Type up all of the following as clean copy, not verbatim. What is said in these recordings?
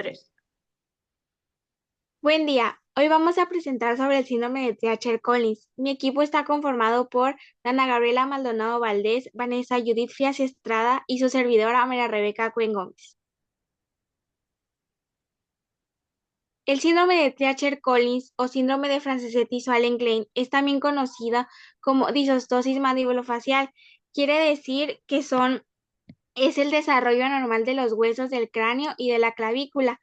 Tres. Buen día. Hoy vamos a presentar sobre el síndrome de Treacher-Collins. Mi equipo está conformado por Dana Gabriela Maldonado Valdés, Vanessa Judith Frías Estrada y su servidora María Rebeca Cuen Gómez. El síndrome de Treacher-Collins o síndrome de Franceschetti-Swallen-Klein es también conocida como disostosis mandibulofacial. Quiere decir que es el desarrollo anormal de los huesos del cráneo y de la clavícula.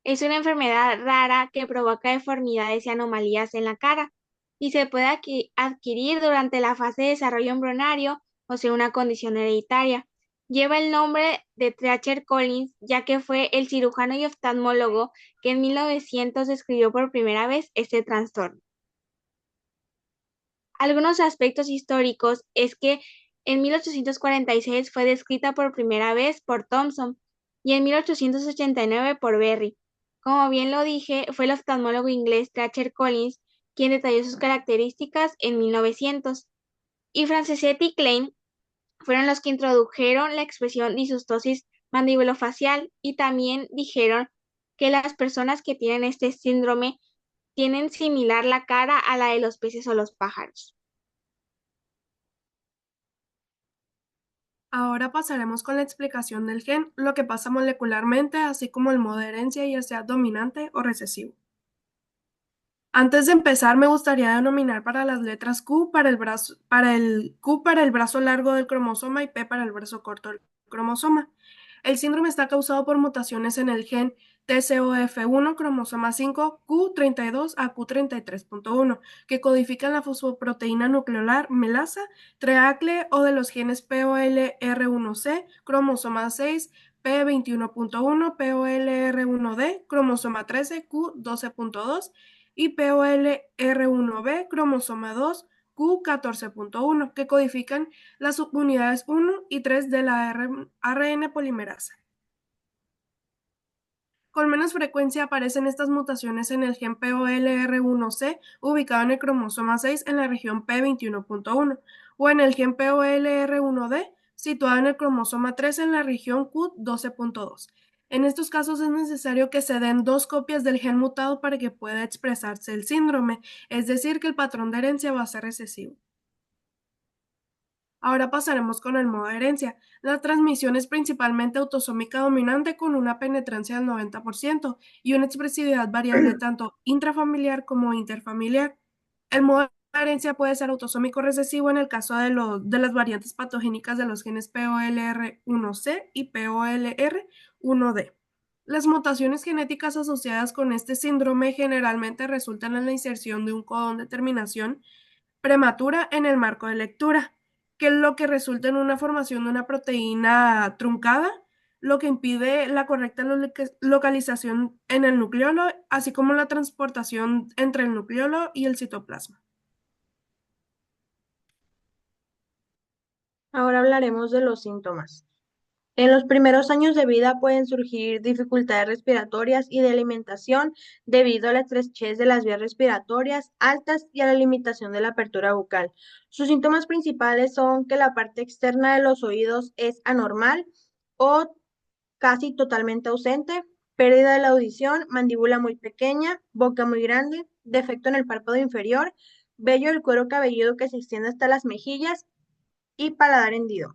Es una enfermedad rara que provoca deformidades y anomalías en la cara y se puede adquirir durante la fase de desarrollo embrionario, o sea, una condición hereditaria. Lleva el nombre de Treacher Collins, ya que fue el cirujano y oftalmólogo que en 1900 describió por primera vez este trastorno. Algunos aspectos históricos es que en 1846 fue descrita por primera vez por Thomson y en 1889 por Berry. Como bien lo dije, fue el oftalmólogo inglés Treacher Collins quien detalló sus características en 1900. Y Franceschetti y Klein fueron los que introdujeron la expresión disostosis mandibulofacial y también dijeron que las personas que tienen este síndrome tienen similar la cara a la de los peces o los pájaros. Ahora pasaremos con la explicación del gen, lo que pasa molecularmente, así como el modo de herencia, ya sea dominante o recesivo. Antes de empezar, me gustaría denominar para las letras Q para el brazo, Q para el brazo largo del cromosoma y P para el brazo corto del cromosoma. El síndrome está causado por mutaciones en el gen TCOF1, cromosoma 5, Q32 a Q33.1, que codifican la fosfoproteína nucleolar melasa, treacle o de los genes POLR1C, cromosoma 6, P21.1, POLR1D, cromosoma 13, Q12.2 y POLR1B, cromosoma 2, Q14.1, que codifican las subunidades 1 y 3 de la ARN polimerasa. Con menos frecuencia aparecen estas mutaciones en el gen POLR1C, ubicado en el cromosoma 6 en la región P21.1, o en el gen POLR1D, situado en el cromosoma 3 en la región Q12.2. En estos casos es necesario que se den dos copias del gen mutado para que pueda expresarse el síndrome, es decir, que el patrón de herencia va a ser recesivo. Ahora pasaremos con el modo de herencia. La transmisión es principalmente autosómica dominante con una penetrancia del 90% y una expresividad variable tanto intrafamiliar como interfamiliar. El modo de herencia puede ser autosómico recesivo en el caso de las variantes patogénicas de los genes POLR1C y POLR1D. Las mutaciones genéticas asociadas con este síndrome generalmente resultan en la inserción de un codón de terminación prematura en el marco de lectura, que es lo que resulta en una formación de una proteína truncada, lo que impide la correcta localización en el nucleolo, así como la transportación entre el nucleolo y el citoplasma. Ahora hablaremos de los síntomas. En los primeros años de vida pueden surgir dificultades respiratorias y de alimentación debido a la estrechez de las vías respiratorias altas y a la limitación de la apertura bucal. Sus síntomas principales son que la parte externa de los oídos es anormal o casi totalmente ausente, pérdida de la audición, mandíbula muy pequeña, boca muy grande, defecto en el párpado inferior, vello del cuero cabelludo que se extiende hasta las mejillas y paladar hendido.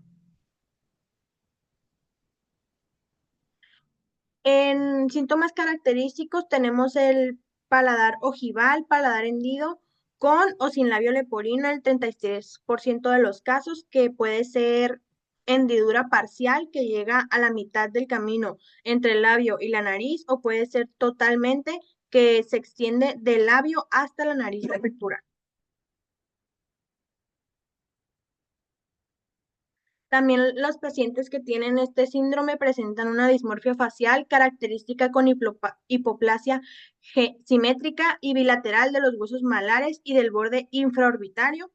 En síntomas característicos tenemos el paladar ojival, paladar hendido, con o sin labio leporino, el 33% de los casos, que puede ser hendidura parcial que llega a la mitad del camino entre el labio y la nariz, o puede ser totalmente que se extiende del labio hasta la nariz de apertura. También los pacientes que tienen este síndrome presentan una dismorfia facial característica con hipoplasia simétrica y bilateral de los huesos malares y del borde infraorbitario.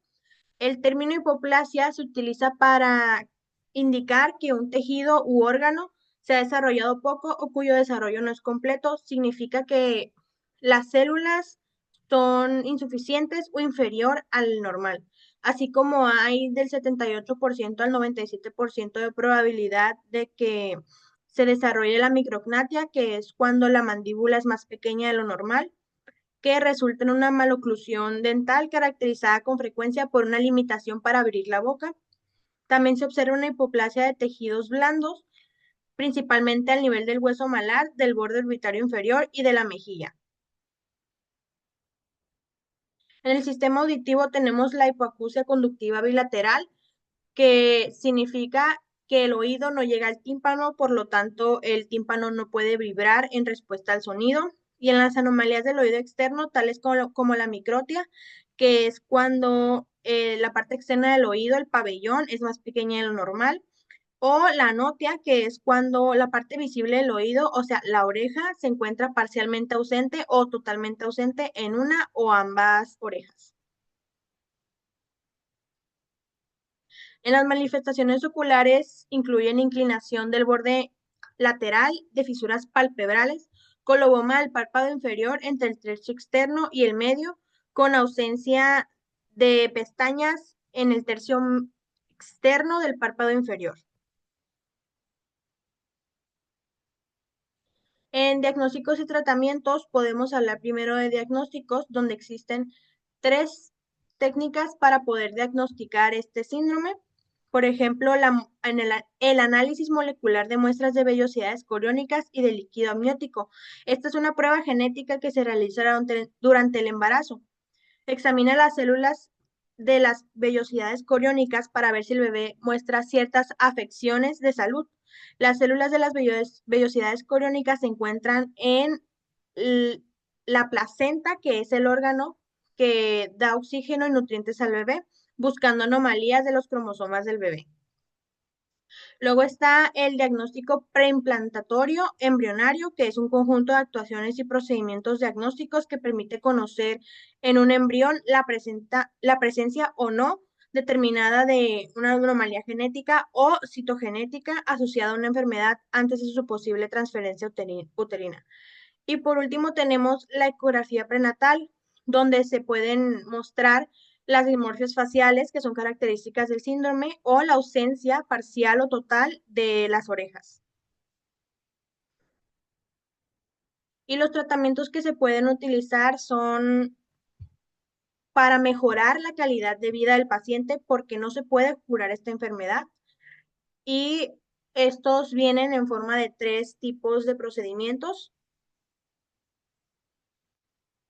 El término hipoplasia se utiliza para indicar que un tejido u órgano se ha desarrollado poco o cuyo desarrollo no es completo. Significa que las células son insuficientes o inferior al normal, así como hay del 78% al 97% de probabilidad de que se desarrolla la micrognatia, que es cuando la mandíbula es más pequeña de lo normal, que resulta en una maloclusión dental caracterizada con frecuencia por una limitación para abrir la boca. También se observa una hipoplasia de tejidos blandos, principalmente al nivel del hueso malar, del borde orbitario inferior y de la mejilla. En el sistema auditivo tenemos la hipoacusia conductiva bilateral, que significa que el oído no llega al tímpano, por lo tanto el tímpano no puede vibrar en respuesta al sonido. Y en las anomalías del oído externo, tales como la microtia, que es cuando la parte externa del oído, el pabellón, es más pequeña de lo normal, o la anotia, que es cuando la parte visible del oído, o sea, la oreja, se encuentra parcialmente ausente o totalmente ausente en una o ambas orejas. En las manifestaciones oculares incluyen inclinación del borde lateral de fisuras palpebrales, coloboma del párpado inferior entre el tercio externo y el medio, con ausencia de pestañas en el tercio externo del párpado inferior. En diagnósticos y tratamientos podemos hablar primero de diagnósticos, donde existen 3 técnicas para poder diagnosticar este síndrome. Por ejemplo, el análisis molecular de muestras de vellosidades coriónicas y de líquido amniótico. Esta es una prueba genética que se realiza durante el embarazo. Examina las células de las vellosidades coriónicas para ver si el bebé muestra ciertas afecciones de salud. Las células de las vellosidades coriónicas se encuentran en la placenta, que es el órgano que da oxígeno y nutrientes al bebé, buscando anomalías de los cromosomas del bebé. Luego está el diagnóstico preimplantatorio embrionario, que es un conjunto de actuaciones y procedimientos diagnósticos que permite conocer en un embrión la presencia o no determinada de una anomalía genética o citogenética asociada a una enfermedad antes de su posible transferencia uterina. Y por último tenemos la ecografía prenatal, donde se pueden mostrar las dismorfias faciales, que son características del síndrome, o la ausencia parcial o total de las orejas. Y los tratamientos que se pueden utilizar son para mejorar la calidad de vida del paciente, porque no se puede curar esta enfermedad. Y estos vienen en forma de 3 tipos de procedimientos.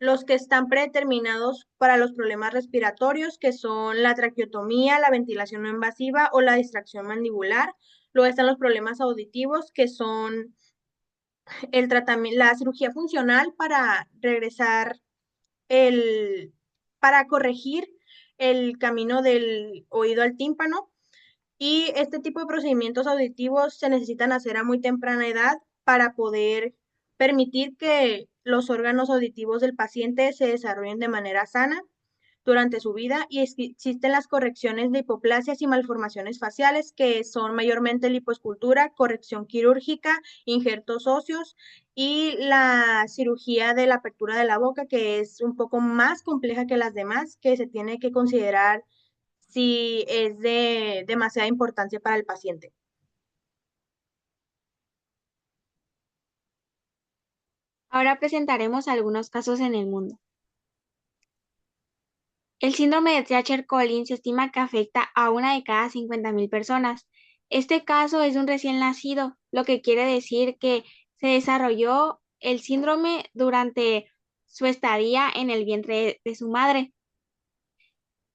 Los que están predeterminados para los problemas respiratorios, que son la traqueotomía, la ventilación no invasiva o la distracción mandibular. Luego están los problemas auditivos, que son el tratamiento, la cirugía funcional para regresar para corregir el camino del oído al tímpano. Y este tipo de procedimientos auditivos se necesitan hacer a muy temprana edad para poder permitir que los órganos auditivos del paciente se desarrollen de manera sana durante su vida. Y existen las correcciones de hipoplasias y malformaciones faciales, que son mayormente lipoescultura, corrección quirúrgica, injertos óseos y la cirugía de la apertura de la boca, que es un poco más compleja que las demás, que se tiene que considerar si es de demasiada importancia para el paciente. Ahora presentaremos algunos casos en el mundo. El síndrome de Treacher-Collins se estima que afecta a una de cada 50.000 personas. Este caso es de un recién nacido, lo que quiere decir que se desarrolló el síndrome durante su estadía en el vientre de su madre.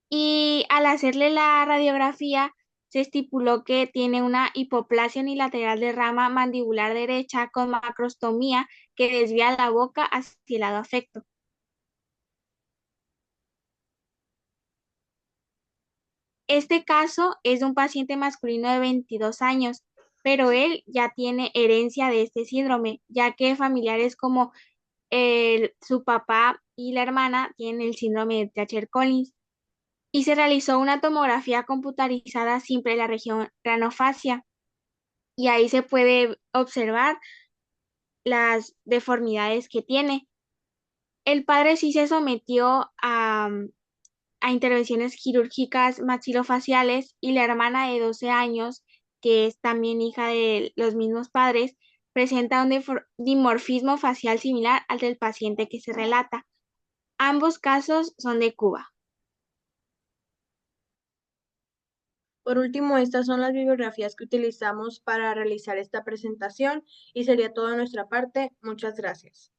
Y al hacerle la radiografía, se estipuló que tiene una hipoplasia unilateral de rama mandibular derecha con macrostomía que desvía la boca hacia el lado afecto. Este caso es de un paciente masculino de 22 años, pero él ya tiene herencia de este síndrome, ya que familiares como su papá y la hermana tienen el síndrome de Treacher-Collins. Y se realizó una tomografía computarizada simple de la región cranofacia, y ahí se puede observar las deformidades que tiene. El padre sí se sometió a intervenciones quirúrgicas maxilofaciales y la hermana de 12 años que es también hija de los mismos padres, presenta un dimorfismo facial similar al del paciente que se relata. Ambos casos son de Cuba. Por último, estas son las bibliografías que utilizamos para realizar esta presentación y sería todo de nuestra parte. Muchas gracias.